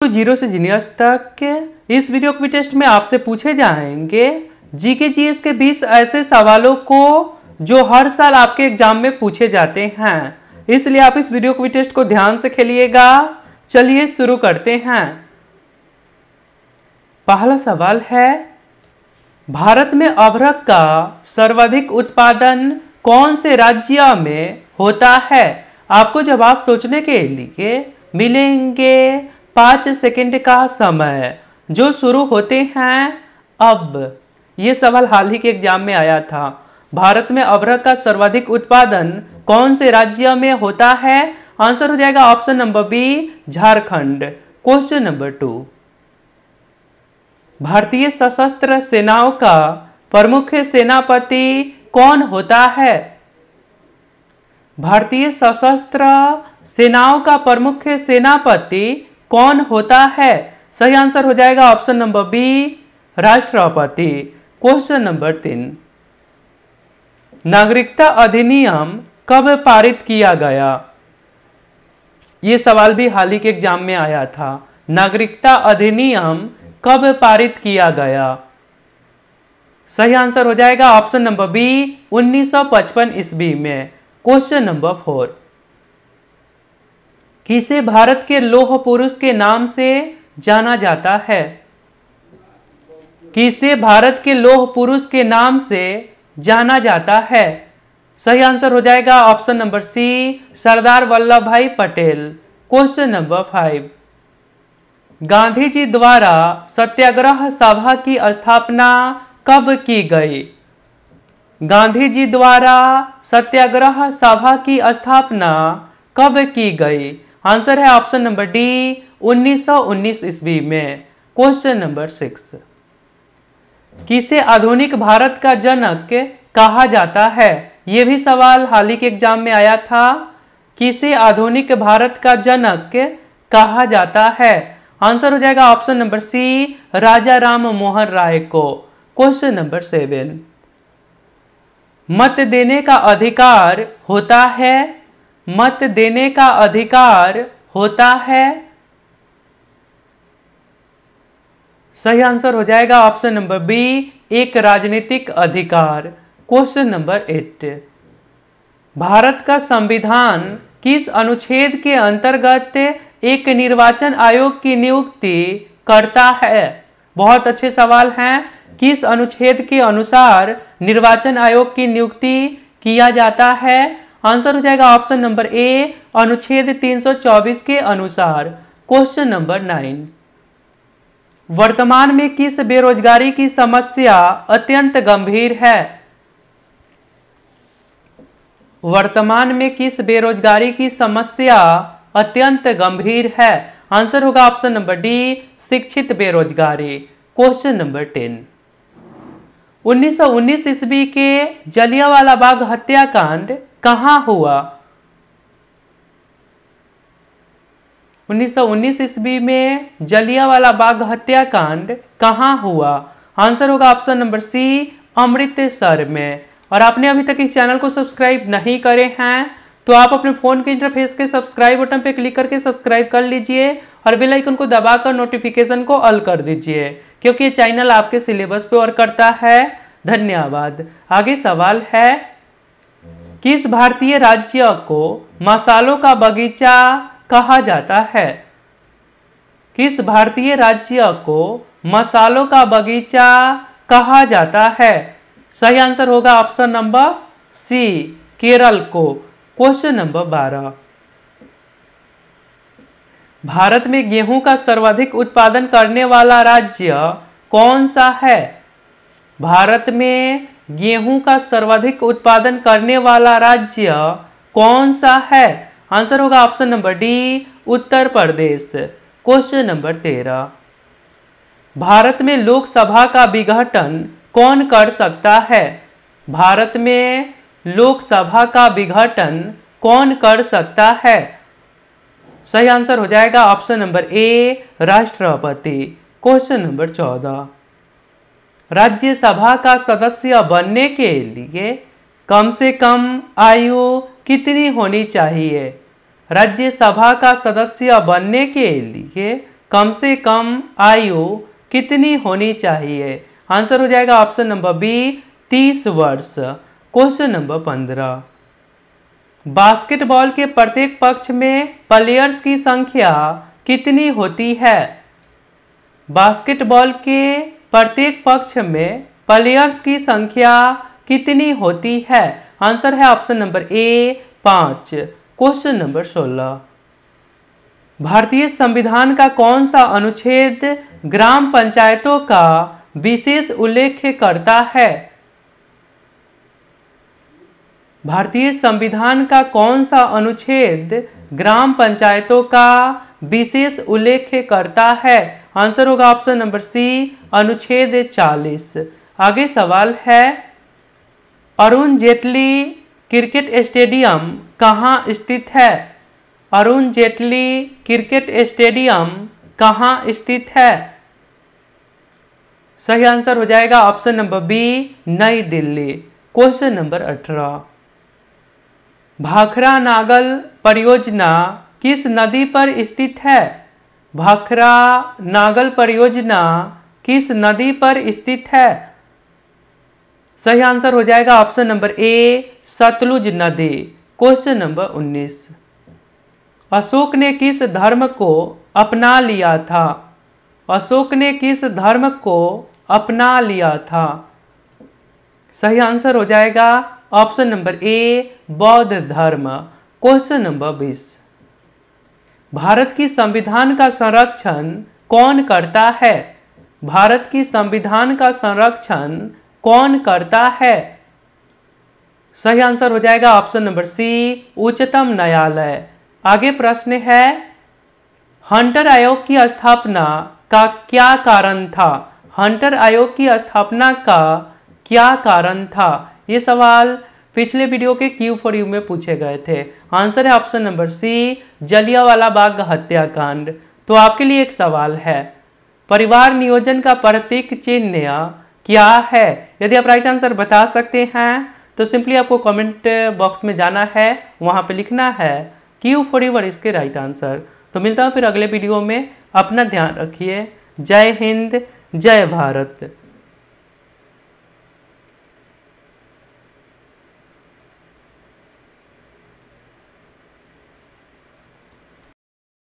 Zero से genius तक के इस वीडियो क्विज टेस्ट में आपसे पूछे जाएंगे जीके जीएस के 20 ऐसे सवालों को जो हर साल आपके एग्जाम में पूछे जाते हैं, इसलिए आप इस वीडियो क्विज टेस्ट को ध्यान से खेलिएगा। चलिए शुरू करते हैं। पहला सवाल है, भारत में अभ्रक का सर्वाधिक उत्पादन कौन से राज्य में होता है? आपको जवाब सोचने के लिए मिलेंगे 5 सेकंड का समय जो शुरू होते हैं अब। ये सवाल हाल ही के एग्जाम में आया था। भारत में अभ्रक का सर्वाधिक उत्पादन कौन से राज्य में होता है? आंसर हो जाएगा option number B, Jharkhand. Question number 2, भारतीय सशस्त्र सेनाओं का प्रमुख सेनापति कौन होता है? भारतीय सशस्त्र सेनाओं का प्रमुख सेनापति कौन होता है? सही आंसर हो जाएगा ऑप्शन नंबर बी, राष्ट्रपति। क्वेश्चन नंबर 3, नागरिकता अधिनियम कब पारित किया गया? यह सवाल भी हाल ही के एग्जाम में आया था। नागरिकता अधिनियम कब पारित किया गया? सही आंसर हो जाएगा ऑप्शन नंबर बी, 1955 ईस्वी में। क्वेश्चन नंबर 4, किसे भारत के लौह पुरुष के नाम से जाना जाता है? किसे भारत के लौह पुरुष के नाम से जाना जाता है? सही आंसर हो जाएगा option number C, Sardar Vallabh भाई पटेल। क्वेश्चन नंबर 5, गांधी जी द्वारा सत्याग्रह सभा की स्थापना कब की गई? गांधी जी द्वारा सत्याग्रह सभा की स्थापना कब की गई? आंसर है ऑप्शन नंबर डी, 1919 ईस्वी में। क्वेश्चन नंबर 6, किसे आधुनिक भारत का जनक कहा जाता है? यह भी सवाल हाल ही के एग्जाम में आया था। किसे आधुनिक भारत का जनक कहा जाता है? आंसर हो जाएगा ऑप्शन नंबर सी, राजा राम मोहन राय को। क्वेश्चन नंबर 7, मत देने का अधिकार होता है? मत देने का अधिकार होता है? सही आंसर हो जाएगा ऑप्शन नंबर बी, एक राजनीतिक अधिकार। क्वेश्चन नंबर 8, भारत का संविधान किस अनुच्छेद के अंतर्गत एक निर्वाचन आयोग की नियुक्ति करता है? बहुत अच्छे सवाल हैं। किस अनुच्छेद के अनुसार निर्वाचन आयोग की नियुक्ति किया जाता है? आंसर हो जाएगा ऑप्शन नंबर ए, अनुच्छेद 324 के अनुसार। क्वेश्चन नंबर 9, वर्तमान में किस बेरोजगारी की समस्या अत्यंत गंभीर है? वर्तमान में किस बेरोजगारी की समस्या अत्यंत गंभीर है? आंसर होगा ऑप्शन नंबर डी, शिक्षित बेरोजगारी। क्वेश्चन नंबर 10, 1919 ईस्वी के जलियांवाला बाग हत्याकांड कहां हुआ? 1919 ईस्वी में जलियांवाला बाग हत्याकांड कहां हुआ? आंसर होगा ऑप्शन नंबर सी, अमृतसर में। और आपने अभी तक इस चैनल को सब्सक्राइब नहीं करे हैं तो आप अपने फोन के इंटरफेस के सब्सक्राइब बटन पर क्लिक करके सब्सक्राइब कर लीजिए और बेल आइकन को दबाकर नोटिफिकेशन को ऑल कर दीजिए, क्योंकि ये चैनल आपके सिलेबस पे वर्क करता है। धन्यवाद। आगे सवाल है, किस भारतीय राज्य को मसालों का बगीचा कहा जाता है? किस भारतीय राज्य को मसालों का बगीचा कहा जाता है? सही आंसर होगा ऑप्शन नंबर सी, केरल को। क्वेश्चन नंबर 12, भारत में गेहूं का सर्वाधिक उत्पादन करने वाला राज्य कौन सा है? भारत में गेहूं का सर्वाधिक उत्पादन करने वाला राज्य कौन सा है? आंसर होगा option number D, Uttar Pradesh. Question number 13, Bharat में लोकसभा का विघटन कौन कर सकता है? भारत में लोकसभा का विघटन कौन कर सकता है? सही आंसर हो जाएगा ऑप्शन नंबर ए, राष्ट्रपति। क्वेश्चन नंबर 14, राज्यसभा का सदस्य बनने के लिए कम से कम आयु कितनी होनी चाहिए? राज्यसभा का सदस्य बनने के लिए कम से कम आयु कितनी होनी चाहिए? आंसर हो जाएगा ऑप्शन नंबर बी 30 वर्ष। क्वेश्चन नंबर 15, बास्केटबॉल के प्रत्येक पक्ष में प्लेयर्स की संख्या कितनी होती है? बास्केटबॉल के प्रत्येक पक्ष में प्लेयर्स की संख्या कितनी होती है? आंसर है option number A 5। Question number 16, भारतीय संविधान का कौन सा अनुच्छेद ग्राम पंचायतों का विशेष उल्लेख करता है? भारतीय संविधान का कौन सा अनुच्छेद ग्राम पंचायतों का विशेष उल्लेख करता है? आंसर होगा ऑप्शन नंबर सी अनुच्छेद 40। आगे सवाल है, अरुण जेटली क्रिकेट स्टेडियम कहाँ स्थित है? अरुण जेटली क्रिकेट स्टेडियम कहाँ स्थित है? सही आंसर हो जाएगा ऑप्शन नंबर बी नई दिल्ली। क्वेश्चन नंबर 18, भाखरा नागल परियोजना किस नदी पर स्थित है? भाखरा नागल परियोजना किस नदी पर स्थित है? सही आंसर हो जाएगा ऑप्शन नंबर ए सतलुज नदी। क्वेश्चन नंबर 19, अशोक ने किस धर्म को अपना लिया था? अशोक ने किस धर्म को अपना लिया था? सही आंसर हो जाएगा ऑप्शन नंबर ए बौद्ध धर्म। क्वेश्चन नंबर 20, भारत की संविधान का संरक्षण कौन करता है? भारत की संविधान का संरक्षण कौन करता है? सही आंसर हो जाएगा ऑप्शन नंबर सी उच्चतम न्यायालय। आगे प्रश्न है, हंटर आयोग की स्थापना का क्या कारण था? हंटर आयोग की स्थापना का क्या कारण था? ये सवाल पिछले वीडियो के Q4U में पूछे गए थे। आंसर है option number C Jallianwala Bagh हत्याकांड। तो आपके लिए एक सवाल है, परिवार नियोजन का प्रतीक चिन्ह क्या है? यदि आप राइट आंसर बता सकते हैं तो सिंपली आपको कमेंट बॉक्स में जाना है, वहां पे लिखना है Q4U और इसके राइट आंसर। तो मिलता हूं फिर अगले वीडियो में। अपना ध्यान रखिए। जय हिंद, जय भारत।